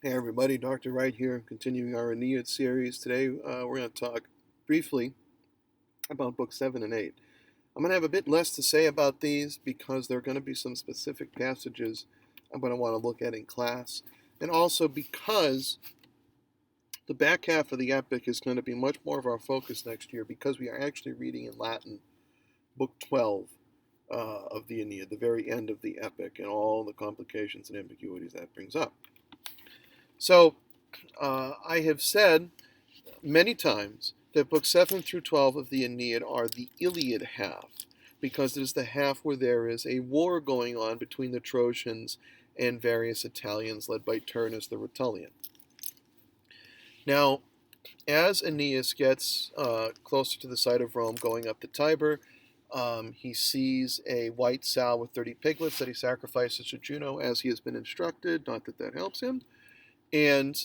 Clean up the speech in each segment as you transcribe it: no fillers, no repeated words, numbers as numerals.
Hey everybody, Dr. Wright here, continuing our Aeneid series. Today we're going to talk briefly about Book 7 and 8. I'm going to have a bit less to say about these because there are going to be some specific passages I'm going to want to look at in class, and also because the back half of the epic is going to be much more of our focus next year because we are actually reading in Latin Book 12 of the Aeneid, the very end of the epic, and all the complications and ambiguities that brings up. So, I have said many times that books 7 through 12 of the Aeneid are the Iliad half, because it is the half where there is a war going on between the Trojans and various Italians led by Turnus the Rutulian. Now, as Aeneas gets closer to the site of Rome, going up the Tiber, he sees a white sow with 30 piglets that he sacrifices to Juno as he has been instructed, not that that helps him. And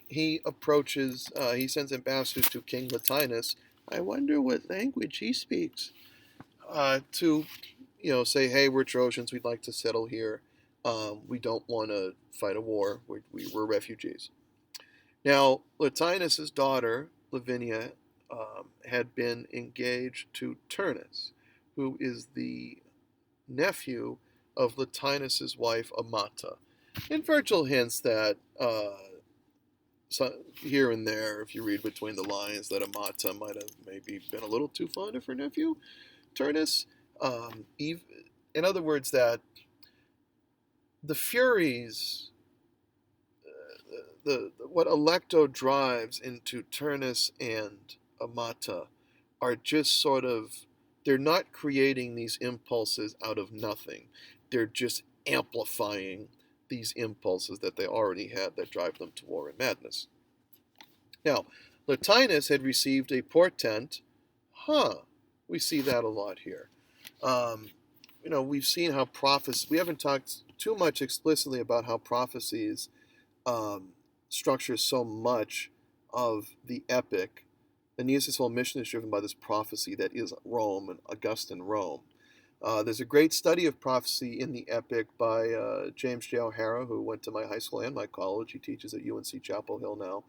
he approaches, he sends ambassadors to King Latinus. I wonder what language he speaks. To, say, hey, we're Trojans, we'd like to settle here. We don't want to fight a war. We're refugees. Now, Latinus's daughter, Lavinia, had been engaged to Turnus, who is the nephew of Latinus's wife, Amata. And Vergil hints that so here and there, if you read between the lines, that Amata might have maybe been a little too fond of her nephew, Turnus. In other words, that the Furies, what Alecto drives into Turnus and Amata are just sort of, they're not creating these impulses out of nothing. They're just amplifying these impulses that they already had that drive them to war and madness. Now, Latinus had received a portent. We see that a lot here. We've seen how prophecy, we haven't talked too much explicitly about how prophecies structure so much of the epic. Aeneas' whole mission is driven by this prophecy that is Rome and Augustan Rome. There's a great study of prophecy in the epic by James J. O'Hara, who went to my high school and my college. He teaches at UNC Chapel Hill now,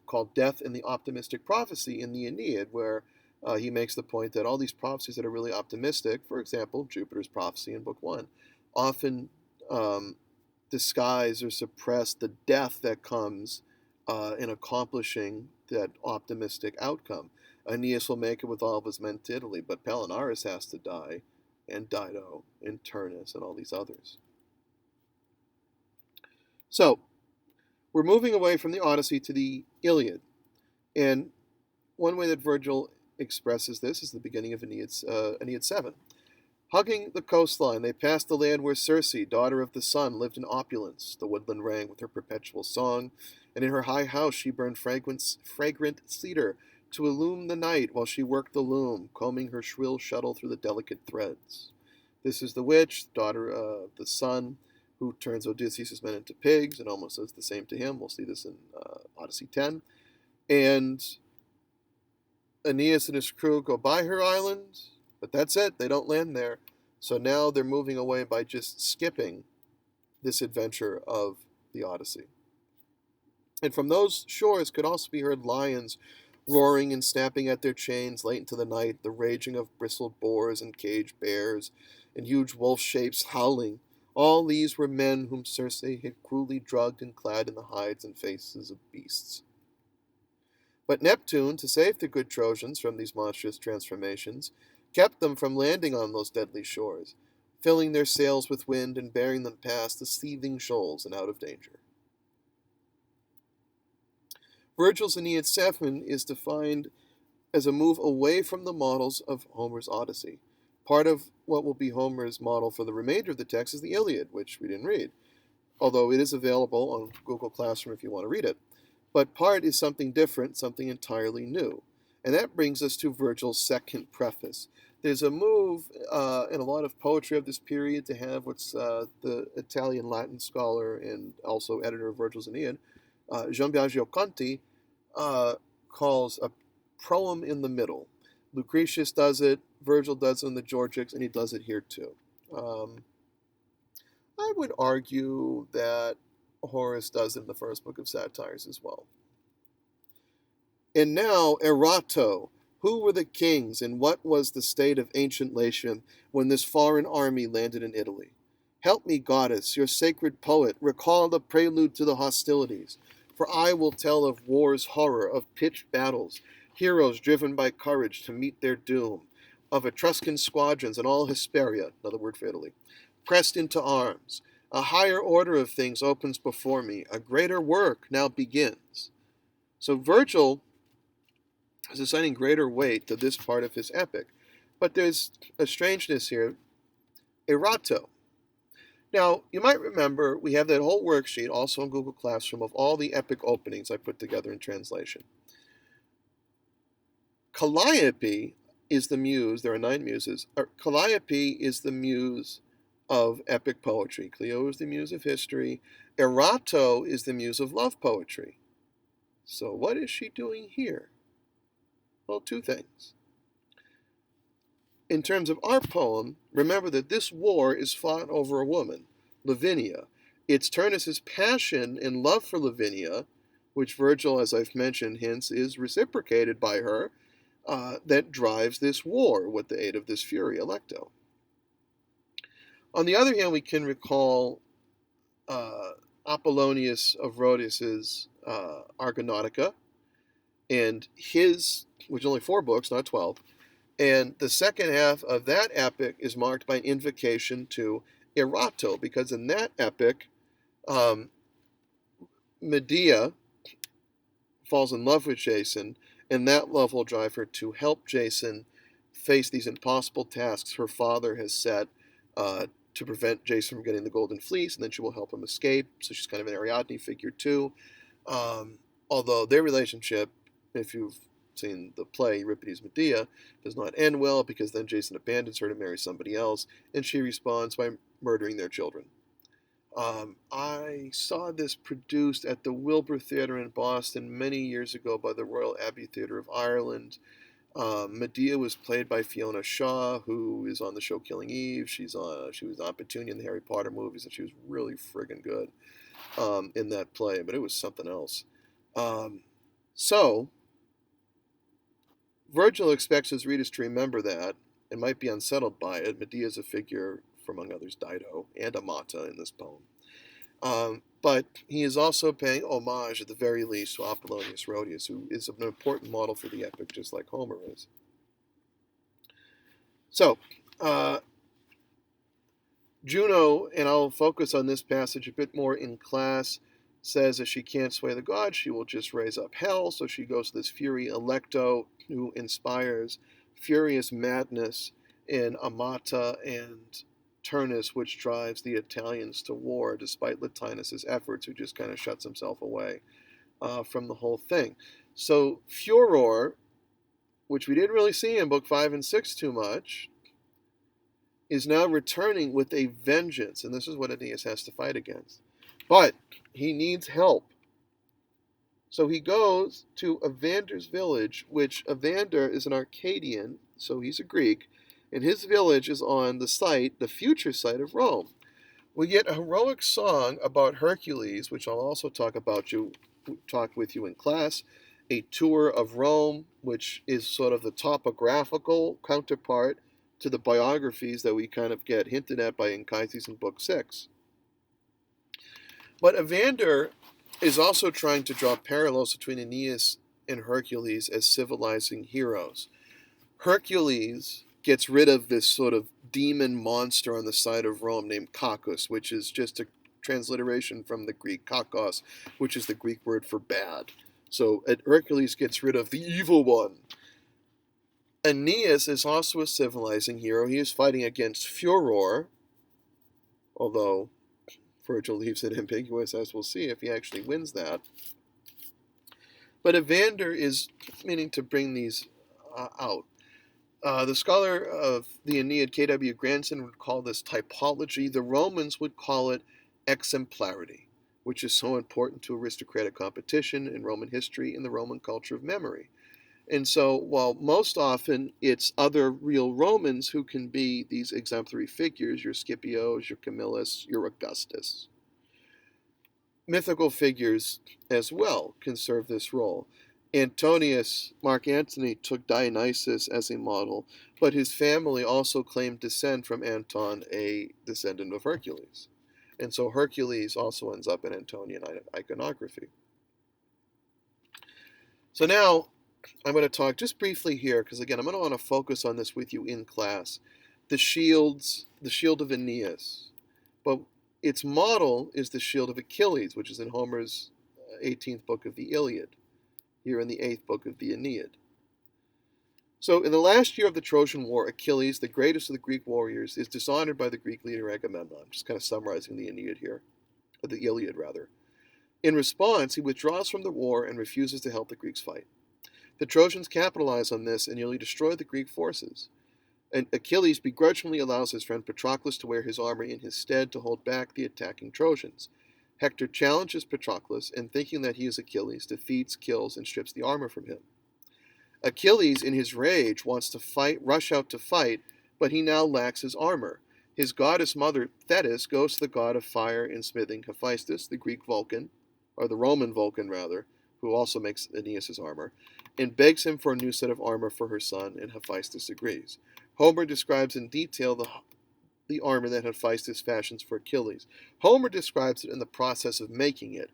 called Death and the Optimistic Prophecy in the Aeneid, where he makes the point that all these prophecies that are really optimistic, for example, Jupiter's prophecy in Book 1, often disguise or suppress the death that comes in accomplishing that optimistic outcome. Aeneas will make it with all of his men to Italy, but Palinurus has to die, and Dido, and Turnus, and all these others. So, we're moving away from the Odyssey to the Iliad. And one way that Vergil expresses this is the beginning of Aeneid 7. Hugging the coastline, they passed the land where Circe, daughter of the sun, lived in opulence. The woodland rang with her perpetual song, and in her high house she burned fragrant cedar to illume the night while she worked the loom, combing her shrill shuttle through the delicate threads. This is the witch, daughter of the sun, who turns Odysseus' men into pigs and almost does the same to him. We'll see this in Odyssey 10. And Aeneas and his crew go by her island, but that's it. They don't land there. So now they're moving away by just skipping this adventure of the Odyssey. And from those shores could also be heard lions roaring and snapping at their chains late into the night, the raging of bristled boars and caged bears, and huge wolf shapes howling. All these were men whom Circe had cruelly drugged and clad in the hides and faces of beasts. But Neptune, to save the good Trojans from these monstrous transformations, kept them from landing on those deadly shores, filling their sails with wind and bearing them past the seething shoals and out of danger. Vergil's Aeneid 7 is defined as a move away from the models of Homer's Odyssey. Part of what will be Homer's model for the remainder of the text is the Iliad, which we didn't read, although it is available on Google Classroom if you want to read it. But part is something different, something entirely new. And that brings us to Vergil's second preface. There's a move in a lot of poetry of this period to have what's the Italian Latin scholar and also editor of Vergil's Aeneid, Gian Biagio Conti, calls a proem in the middle. Lucretius does it, Vergil does it in the Georgics, and he does it here too. I would argue that Horace does in the first book of Satires as well. And now, Erato. Who were the kings, and what was the state of ancient Latium when this foreign army landed in Italy? Help me, goddess, your sacred poet, recall the prelude to the hostilities. For I will tell of war's horror, of pitched battles, heroes driven by courage to meet their doom, of Etruscan squadrons and all Hesperia, another word for Italy, pressed into arms. A higher order of things opens before me. A greater work now begins. So Vergil is assigning greater weight to this part of his epic. But there's a strangeness here. Erato. Now, you might remember we have that whole worksheet also in Google Classroom of all the epic openings I put together in translation. Calliope is the muse. There are 9 muses. Calliope is the muse of epic poetry. Clio is the muse of history. Erato is the muse of love poetry. So what is she doing here? Well, 2 things. In terms of our poem, remember that this war is fought over a woman, Lavinia. It's Turnus's passion and love for Lavinia, which Vergil, as I've mentioned, hints is reciprocated by her, that drives this war with the aid of this Fury, Alecto. On the other hand, we can recall Apollonius of Rhodes's Argonautica, and his, which is only 4 books, not 12, and the second half of that epic is marked by an invocation to Erato, because in that epic, Medea falls in love with Jason, and that love will drive her to help Jason face these impossible tasks her father has set to prevent Jason from getting the Golden Fleece, and then she will help him escape. So she's kind of an Ariadne figure too. Although their relationship, if you've seen the play Euripides' Medea, does not end well, because then Jason abandons her to marry somebody else, and she responds by murdering their children. I saw this produced at the Wilbur Theatre in Boston many years ago by the Royal Abbey Theatre of Ireland. Medea was played by Fiona Shaw, who is on the show Killing Eve. She was Aunt Petunia in the Harry Potter movies, and she was really friggin' good in that play, but it was something else. So, Vergil expects his readers to remember that and might be unsettled by it. Medea is a figure, for among others, Dido and Amata in this poem. But he is also paying homage, at the very least, to Apollonius Rhodius, who is an important model for the epic, just like Homer is. So, Juno, and I'll focus on this passage a bit more in class, says that she can't sway the gods, she will just raise up hell. So she goes to this Fury Alecto, who inspires furious madness in Amata and Turnus, which drives the Italians to war, despite Latinus's efforts, who just kind of shuts himself away from the whole thing. So Furor, which we didn't really see in Book 5 and 6 too much, is now returning with a vengeance, and this is what Aeneas has to fight against. But he needs help. So he goes to Evander's village, which Evander is an Arcadian, so he's a Greek, and his village is on the site, the future site of Rome. We get a heroic song about Hercules, which I'll also talk with you in class, a tour of Rome, which is sort of the topographical counterpart to the biographies that we kind of get hinted at by Anchises in Book 6. But Evander is also trying to draw parallels between Aeneas and Hercules as civilizing heroes. Hercules gets rid of this sort of demon monster on the side of Rome named Cacus, which is just a transliteration from the Greek kakos, which is the Greek word for bad. So Hercules gets rid of the evil one. Aeneas is also a civilizing hero. He is fighting against Furor, although Vergil leaves it ambiguous, as we'll see, if he actually wins that. But Evander is meaning to bring these out. The scholar of the Aeneid, K.W. Granson, would call this typology. The Romans would call it exemplarity, which is so important to aristocratic competition in Roman history and the Roman culture of memory. And so, while most often it's other real Romans who can be these exemplary figures, your Scipios, your Camillus, your Augustus. mythical figures as well can serve this role. Mark Antony took Dionysus as a model, but his family also claimed descent from Anton, a descendant of Hercules. And so Hercules also ends up in Antonian iconography. So now I'm going to talk just briefly here, because again, I'm going to want to focus on this with you in class. The shield of Aeneas. But its model is the shield of Achilles, which is in Homer's 18th book of the Iliad, here in the 8th book of the Aeneid. So in the last year of the Trojan War, Achilles, the greatest of the Greek warriors, is dishonored by the Greek leader Agamemnon. Just kind of summarizing the Aeneid here, or the Iliad rather. In response, he withdraws from the war and refuses to help the Greeks fight. The Trojans capitalize on this and nearly destroy the Greek forces. And Achilles begrudgingly allows his friend Patroclus to wear his armor in his stead to hold back the attacking Trojans. Hector challenges Patroclus, and thinking that he is Achilles, defeats, kills, and strips the armor from him. Achilles, in his rage, wants to rush out to fight, but he now lacks his armor. His goddess mother, Thetis, goes to the god of fire and smithing, Hephaestus, the Greek Vulcan, or the Roman Vulcan rather, who also makes Aeneas' armor, and begs him for a new set of armor for her son, and Hephaestus agrees. Homer describes in detail the armor that Hephaestus fashions for Achilles. Homer describes it in the process of making it.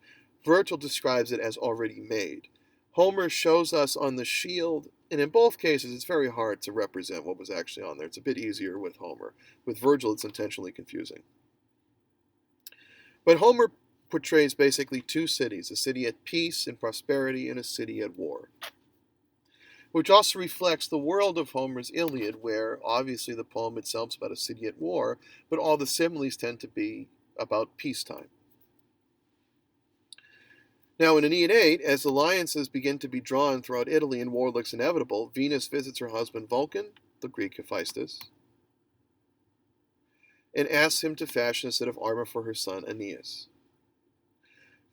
Vergil describes it as already made. Homer shows us on the shield, and in both cases it's very hard to represent what was actually on there. It's a bit easier with Homer. With Vergil, it's intentionally confusing. But Homer portrays basically two cities, a city at peace and prosperity and a city at war, which also reflects the world of Homer's Iliad, where obviously the poem itself is about a city at war, but all the similes tend to be about peacetime. Now, in Aeneid 8, as alliances begin to be drawn throughout Italy and war looks inevitable, Venus visits her husband Vulcan, the Greek Hephaestus, and asks him to fashion a set of armor for her son Aeneas.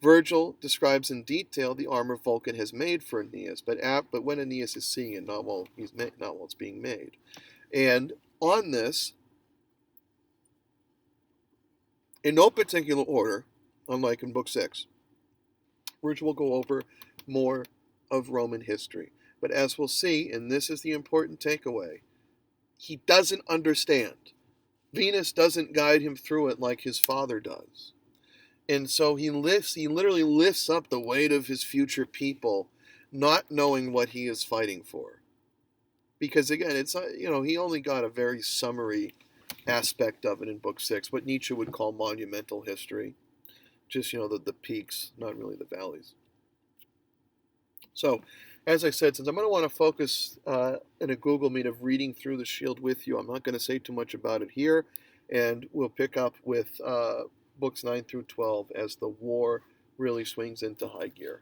Vergil describes in detail the armor Vulcan has made for Aeneas, but when Aeneas is seeing it, not while it's being made. And on this, in no particular order, unlike in Book 6, Vergil will go over more of Roman history. But as we'll see, and this is the important takeaway, he doesn't understand. Venus doesn't guide him through it like his father does. And so he literally lifts up the weight of his future people, not knowing what he is fighting for. Because again, it's he only got a very summary aspect of it in Book 6, what Nietzsche would call monumental history. Just, the peaks, not really the valleys. So, as I said, since I'm going to want to focus in a Google Meet of reading through the Shield with you, I'm not going to say too much about it here, and we'll pick up with books 9 through 12 as the war really swings into high gear.